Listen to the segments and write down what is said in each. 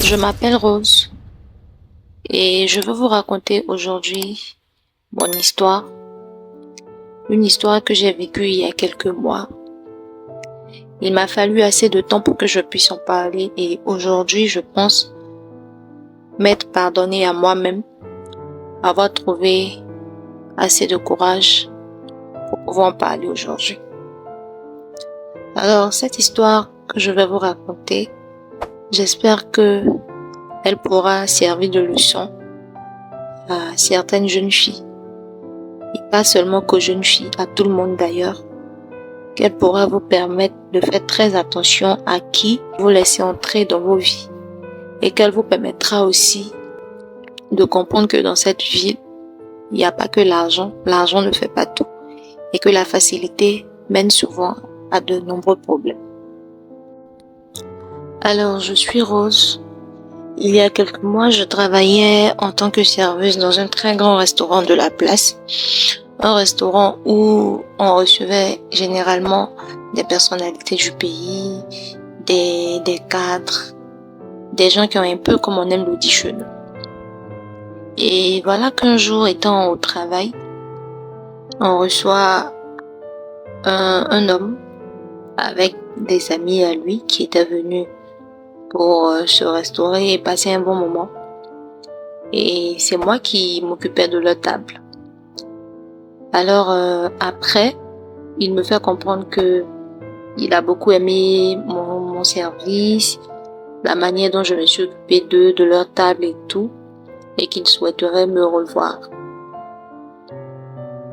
Je m'appelle Rose et je veux vous raconter aujourd'hui mon histoire, une histoire que j'ai vécue il y a quelques mois. Il m'a fallu assez de temps pour que je puisse en parler et aujourd'hui je pense m'être pardonné à moi-même, avoir trouvé assez de courage pour pouvoir en parler aujourd'hui. Alors cette histoire que je vais vous raconter, j'espère que elle pourra servir de leçon à certaines jeunes filles. Et pas seulement qu'aux jeunes filles, à tout le monde d'ailleurs. Qu'elle pourra vous permettre de faire très attention à qui vous laissez entrer dans vos vies. Et qu'elle vous permettra aussi de comprendre que dans cette vie, il n'y a pas que l'argent. L'argent ne fait pas tout. Et que la facilité mène souvent à de nombreux problèmes. Alors, je suis Rose. Il y a quelques mois, je travaillais en tant que serveuse dans un très grand restaurant de la place. Un restaurant où on recevait généralement des personnalités du pays, des cadres, des gens qui ont un peu comme on aime le dire chez nous. Et voilà qu'un jour, étant au travail, on reçoit un homme avec des amis à lui qui étaient venus pour se restaurer et passer un bon moment. Et c'est moi qui m'occupais de leur table. Alors après, il me fait comprendre que il a beaucoup aimé mon service, la manière dont je me suis occupée d'eux, de leur table et tout, et qu'il souhaiterait me revoir.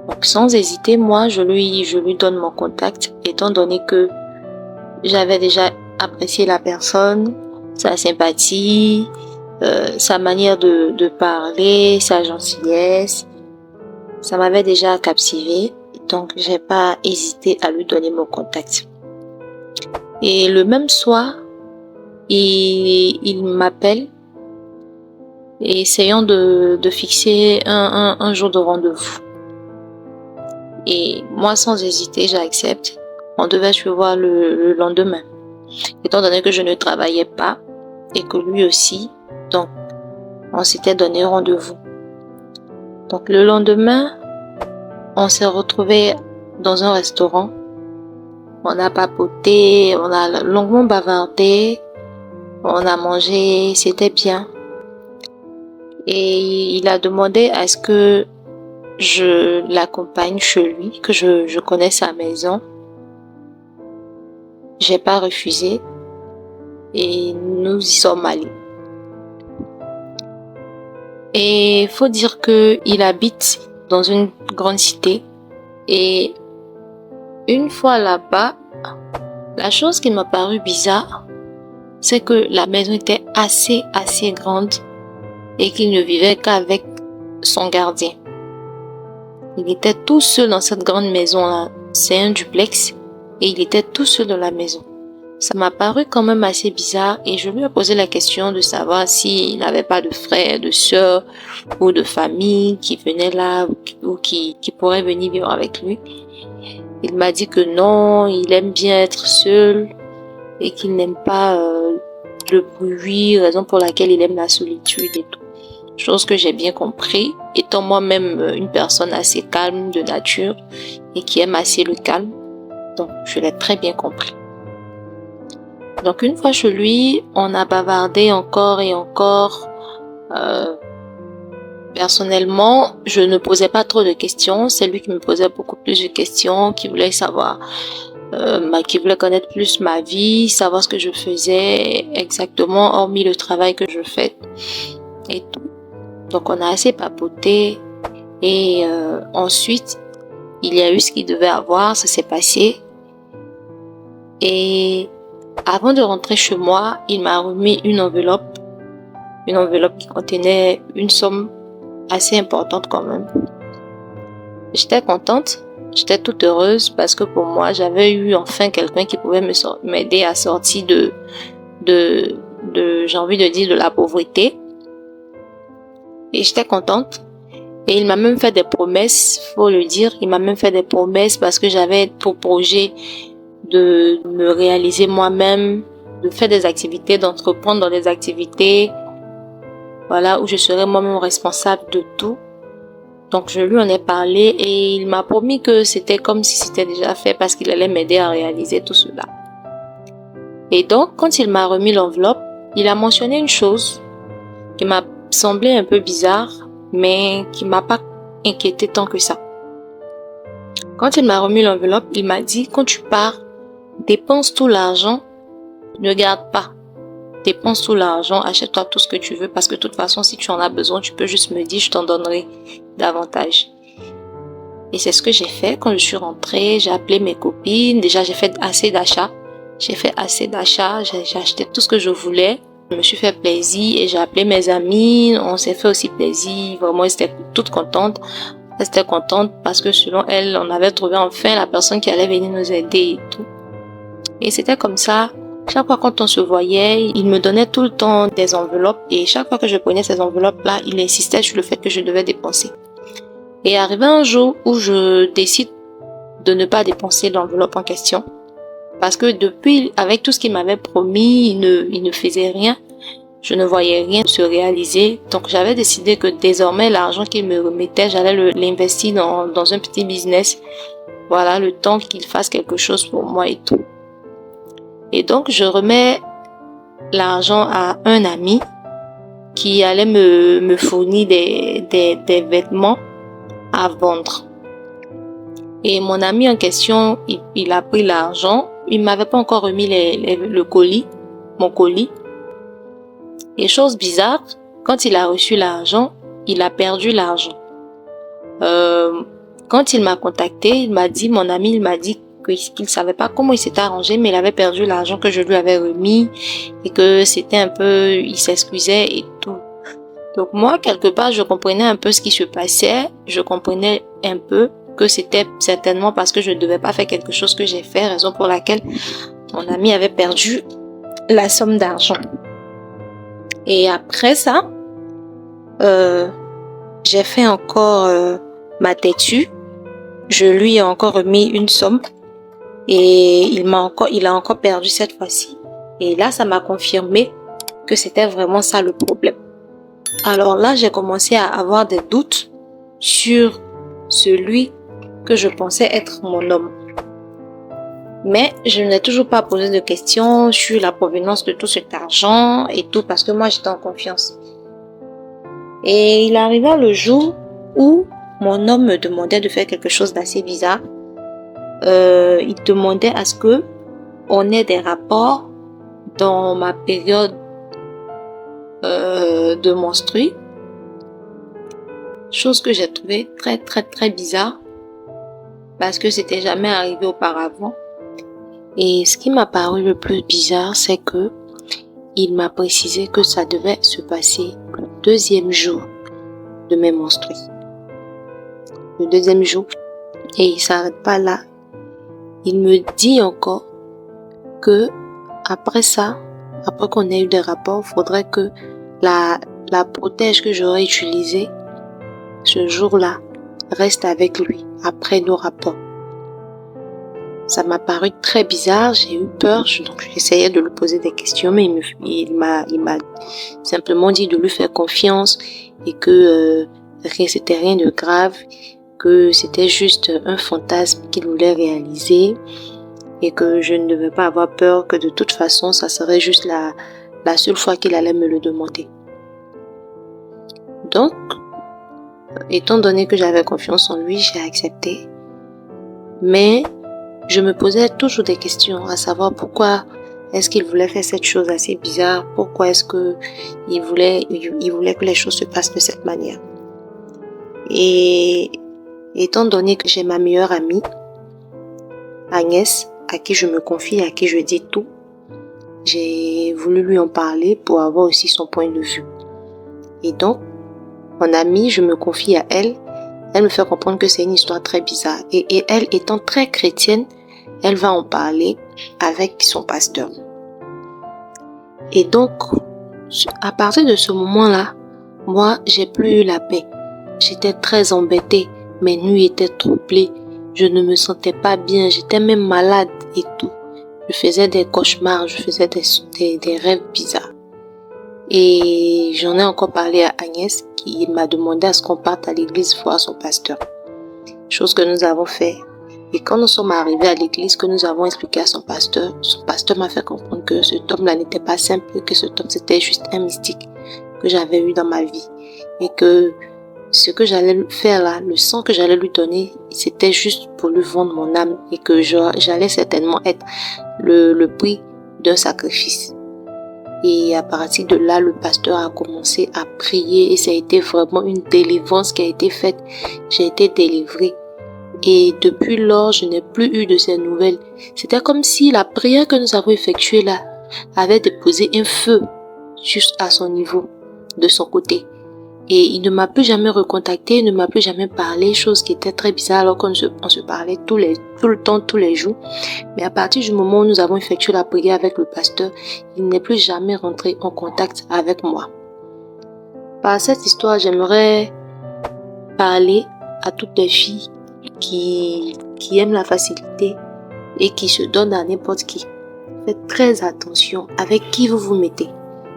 Donc sans hésiter, moi je lui donne mon contact, étant donné que j'avais déjà apprécié la personne, sa sympathie, sa manière de parler, sa gentillesse. Ça m'avait déjà captivé, donc j'ai pas hésité à lui donner mon contact. Et le même soir, il m'appelle et essayons de fixer un jour de rendez-vous. Et moi, sans hésiter, j'accepte. On devait se voir le lendemain, étant donné que je ne travaillais pas et que lui aussi, donc on s'était donné rendez-vous. Donc le lendemain, on s'est retrouvés dans un restaurant. On a papoté, on a longuement bavardé, on a mangé, c'était bien. Et il a demandé à ce que je l'accompagne chez lui, que je connaisse sa maison. J'ai pas refusé et nous y sommes allés. Et faut dire que il habite dans une grande cité et une fois là-bas, la chose qui m'a paru bizarre, c'est que la maison était assez grande et qu'il ne vivait qu'avec son gardien. Il était tout seul dans cette grande maison-là. C'est un duplex et il était tout seul dans la maison. Ça m'a paru quand même assez bizarre et je lui ai posé la question de savoir s'il n'avait pas de frères, de sœurs ou de famille qui venaient là ou qui pourraient venir vivre avec lui. Il m'a dit que non, il aime bien être seul et qu'il n'aime pas le bruit, raison pour laquelle il aime la solitude et tout. Chose que j'ai bien compris, étant moi-même une personne assez calme de nature et qui aime assez le calme. Donc, je l'ai très bien compris. Donc, une fois chez lui, on a bavardé encore et encore. Personnellement, je ne posais pas trop de questions. C'est lui qui me posait beaucoup plus de questions, qui voulait savoir, qui voulait connaître plus ma vie, savoir ce que je faisais exactement, hormis le travail que je fais et tout. Donc, on a assez papoté et ensuite, il y a eu ce qu'il devait avoir, ça s'est passé. Et avant de rentrer chez moi, il m'a remis une enveloppe qui contenait une somme assez importante quand même. J'étais contente, j'étais toute heureuse parce que pour moi, j'avais eu enfin quelqu'un qui pouvait m'aider à sortir j'ai envie de dire, de la pauvreté. Et j'étais contente. Et il m'a même fait des promesses, faut le dire, il m'a même fait des promesses parce que j'avais pour projet de me réaliser moi-même, faire des activités, d'entreprendre dans des activités, voilà, où je serais moi-même responsable de tout. Donc je lui en ai parlé et il m'a promis que c'était comme si c'était déjà fait parce qu'il allait m'aider à réaliser tout cela. Et donc, quand il m'a remis l'enveloppe, il a mentionné une chose qui m'a semblé un peu bizarre, mais qui m'a pas inquiété tant que ça. Quand il m'a remis l'enveloppe, il m'a dit, quand tu pars, dépense tout l'argent, ne garde pas. Dépense tout l'argent, achète-toi tout ce que tu veux parce que de toute façon, si tu en as besoin, tu peux juste me dire, je t'en donnerai davantage. Et c'est ce que j'ai fait. Quand je suis rentrée, j'ai appelé mes copines. Déjà, j'ai fait assez d'achats. J'ai acheté tout ce que je voulais. Je me suis fait plaisir et j'ai appelé mes amis. On s'est fait aussi plaisir. Vraiment, elles étaient toutes contentes. Elles étaient contentes parce que selon elles, on avait trouvé enfin la personne qui allait venir nous aider et tout. Et c'était comme ça. Chaque fois quand on se voyait, il me donnait tout le temps des enveloppes. Et chaque fois que je prenais ces enveloppes-là, il insistait sur le fait que je devais dépenser. Et arrivé un jour où je décide de ne pas dépenser l'enveloppe en question. Parce que depuis, avec tout ce qu'il m'avait promis, il ne faisait rien. Je ne voyais rien se réaliser. Donc j'avais décidé que désormais, l'argent qu'il me remettait, j'allais l'investir dans un petit business. Voilà, le temps qu'il fasse quelque chose pour moi et tout. Et donc je remets l'argent à un ami qui allait me fournir des vêtements à vendre. Et mon ami en question, il a pris l'argent. Il m'avait pas encore remis mon colis. Et chose bizarre, quand il a reçu l'argent, il a perdu l'argent. Quand il m'a contacté, mon ami, il m'a dit qu'il savait pas comment il s'était arrangé, mais il avait perdu l'argent que je lui avais remis et que c'était un peu, il s'excusait et tout. Donc moi, quelque part, je comprenais un peu ce qui se passait. Je comprenais un peu que c'était certainement parce que je ne devais pas faire quelque chose que j'ai fait, raison pour laquelle mon ami avait perdu la somme d'argent. Et après ça, j'ai fait encore ma têtue. Je lui ai encore remis une somme et il a encore perdu cette fois-ci. Et là, ça m'a confirmé que c'était vraiment ça le problème. Alors là, j'ai commencé à avoir des doutes sur celui que je pensais être mon homme. Mais je n'ai toujours pas posé de questions sur la provenance de tout cet argent et tout parce que moi, j'étais en confiance. Et il arriva le jour où mon homme me demandait de faire quelque chose d'assez bizarre. Il demandait à ce que on ait des rapports dans ma période de menstrues, chose que j'ai trouvé très très très bizarre parce que c'était jamais arrivé auparavant. Et ce qui m'a paru le plus bizarre, c'est que il m'a précisé que ça devait se passer le deuxième jour de mes menstrues. Le deuxième jour, et il s'arrête pas là. Il me dit encore que après ça, après qu'on ait eu des rapports, faudrait que la protège que j'aurais utilisée ce jour-là reste avec lui après nos rapports. Ça m'a paru très bizarre, j'ai eu peur, donc j'essayais de lui poser des questions, mais il m'a simplement dit de lui faire confiance et que c'était rien de grave, que c'était juste un fantasme qu'il voulait réaliser et que je ne devais pas avoir peur, que de toute façon, ça serait juste la seule fois qu'il allait me le demander. Donc, étant donné que j'avais confiance en lui, j'ai accepté. Mais je me posais toujours des questions, à savoir pourquoi est-ce qu'il voulait faire cette chose assez bizarre, pourquoi est-ce que il voulait que les choses se passent de cette manière. Et étant donné que j'ai ma meilleure amie, Agnès, à qui je me confie, à qui je dis tout, j'ai voulu lui en parler pour avoir aussi son point de vue. Et donc, mon amie, je me confie à elle. Elle me fait comprendre que c'est une histoire très bizarre. Et elle, étant très chrétienne, elle va en parler avec son pasteur. Et donc, à partir de ce moment-là, moi, j'ai plus eu la paix. J'étais très embêtée. Mes nuits étaient troublées. Je ne me sentais pas bien. J'étais même malade et tout. je faisais des cauchemars, je faisais des rêves bizarres. Et j'en ai encore parlé à Agnès qui m'a demandé à ce qu'on parte à l'église voir son pasteur. Chose que nous avons fait. Et quand nous sommes arrivés à l'église, que nous avons expliqué à son pasteur m'a fait comprendre que cet homme-là n'était pas simple, que cet homme c'était juste un mystique que j'avais eu dans ma vie. Et que ce que j'allais faire là, le sang que j'allais lui donner, c'était juste pour lui vendre mon âme et que j'allais certainement être le prix d'un sacrifice. Et à partir de là, le pasteur a commencé à prier et ça a été vraiment une délivrance qui a été faite. J'ai été délivrée. Et depuis lors, je n'ai plus eu de ces nouvelles. C'était comme si la prière que nous avons effectuée là avait déposé un feu juste à son niveau, de son côté. Et il ne m'a plus jamais recontacté, il ne m'a plus jamais parlé, chose qui était très bizarre alors qu'on se parlait tout le temps, tous les jours. Mais à partir du moment où nous avons effectué la prière avec le pasteur, il n'est plus jamais rentré en contact avec moi. Par cette histoire, j'aimerais parler à toutes les filles qui aiment la facilité et qui se donnent à n'importe qui. Faites très attention avec qui vous vous mettez.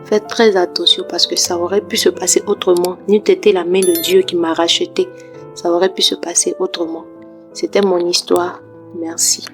Faites très attention parce que ça aurait pu se passer autrement. N'eût été la main de Dieu qui m'a racheté. Ça aurait pu se passer autrement. C'était mon histoire. Merci.